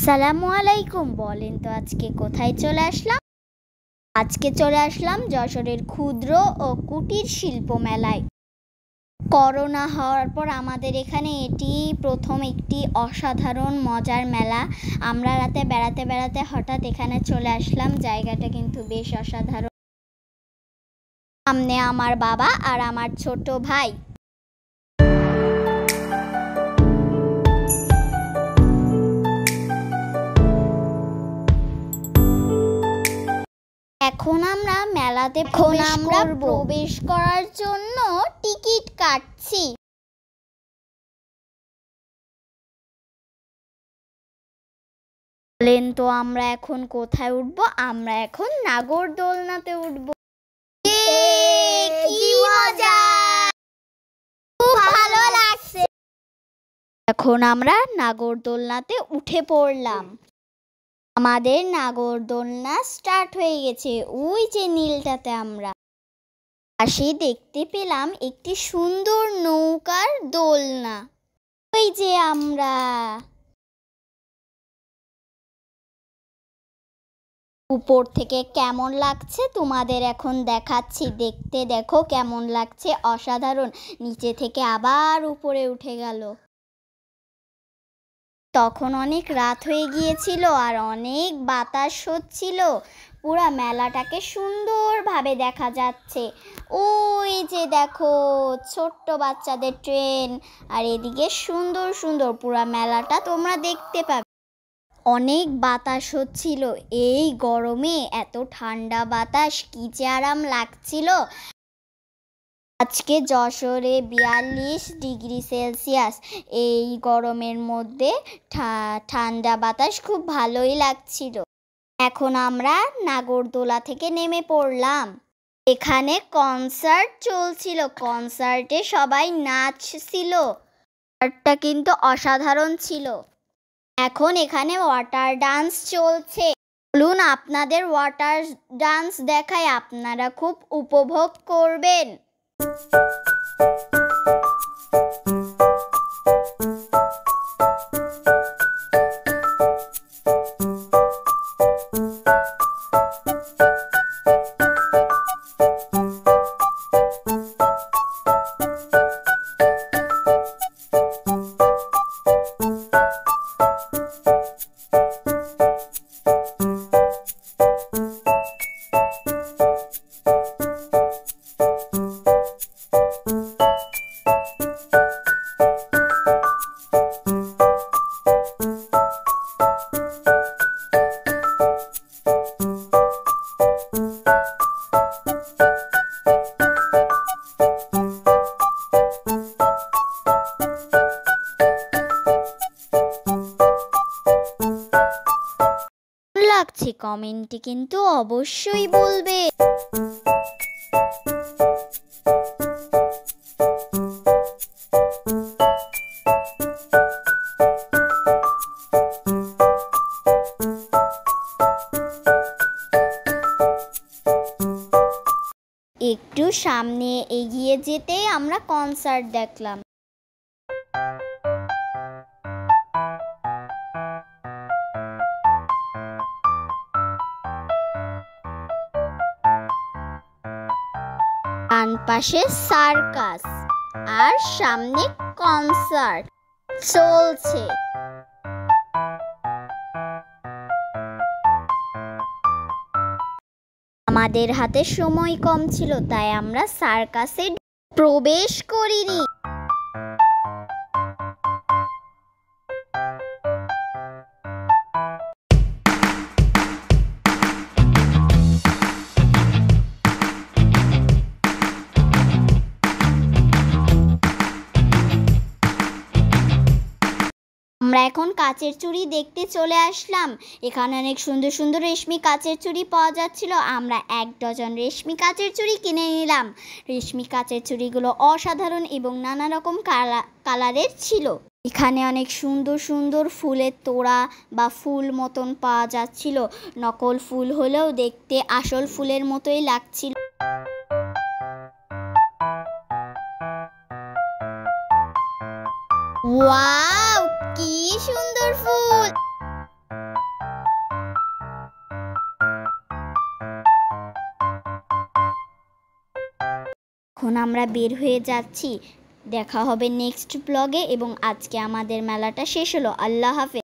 আসসালামু আলাইকুম। বলেন তো আজকে কোথায় চলে আসলাম? আজকে চলে আসলাম যশোরের ক্ষুদ্র ও কুটির শিল্প মেলায়। করোনা হওয়ার পর আমাদের এখানে এটি প্রথম একটি অসাধারণ মজার মেলা। আমরা রাতে বেড়াতে বেড়াতে হঠাৎ এখানে চলে আসলাম। জায়গাটা কিন্তু বেশ অসাধারণ। সামনে আমার বাবা আর আমার ছোট ভাই। এখন আমরা মেলাতে প্রবেশ করার জন্য টিকিট কাটছি। বলেন তো আমরা এখন কোথায় উঠবো? আমরা এখন নাগরদোলনাতে উঠবো। কি মজা! খুব ভালো লাগছে। এখন আমরা নাগরদোলনাতে উঠে পড়লাম। আমাদের নাগরদোলনা স্টার্ট হয়ে গেছে। ওই যে নীলটাতে আমরা পাশে দেখতে পেলাম একটি সুন্দর নৌকার দোলনা। ওই যে আমরা উপর থেকে কেমন লাগছে তোমাদের এখন দেখাচ্ছি। দেখতে দেখো কেমন লাগছে, অসাধারণ। নিচে থেকে আবার উপরে উঠে গেল। তখন অনেক রাত হয়ে গিয়েছিল আর অনেক বাতাস হচ্ছিল। পুরা মেলাটাকে সুন্দরভাবে দেখা যাচ্ছে। ওই যে দেখো ছোট্ট বাচ্চাদের ট্রেন, আর এদিকে সুন্দর সুন্দর পুরা মেলাটা তোমরা দেখতে পাবে। অনেক বাতাস হচ্ছিল। এই গরমে এত ঠান্ডা বাতাস, কি যে আরাম লাগছিল। আজকে যশোরে 42 ডিগ্রি সেলসিয়াস। এই গরমের মধ্যে ঠান্ডা বাতাস খুব ভালোই লাগছিল। এখন আমরা নাগরদোলা থেকে নেমে পড়লাম। এখানে কনসার্ট চলছিল। কনসার্টে সবাই নাচছিল। কনসার্টটা কিন্তু অসাধারণ ছিল। এখন এখানে ওয়াটার ডান্স চলছে। বলুন আপনাদের ওয়াটার ডান্স দেখায়, আপনারা খুব উপভোগ করবেন। লাগছে কমেন্টে কিন্তু অবশ্যই বলবে। একটু সামনে এগিয়ে যেতেই আমরা কনসার্ট দেখলাম। ডান পাশে সার্কাস আর সামনে কনসার্ট চলছে। আমাদের হাতে সময় কম ছিল, তাই আমরা সার্কাসে প্রবেশ করিনি। আমরা এখন কাচের চুড়ি দেখতে চলে আসলাম। এখানে অনেক সুন্দর সুন্দর রেশমি কাচের চুড়ি পাওয়া যাচ্ছিল। আমরা 1 ডজন রেশমি কাচের চুড়ি কিনে নিলাম। রেশমি কাচের চুড়িগুলো অসাধারণ এবং নানা রকম কালারের ছিল। এখানে অনেক সুন্দর সুন্দর ফুলের তোড়া বা ফুল মতন পাওয়া যাচ্ছিল। নকল ফুল হলেও দেখতে আসল ফুলের মতোই লাগছিল। ওয়াও, কি সুন্দর ফুল! এখন আমরা বের হয়ে যাচ্ছি। দেখা হবে নেক্সট ব্লগে এবং আজকে আমাদের মেলাটা শেষ হলো। আল্লাহ হাফেজ।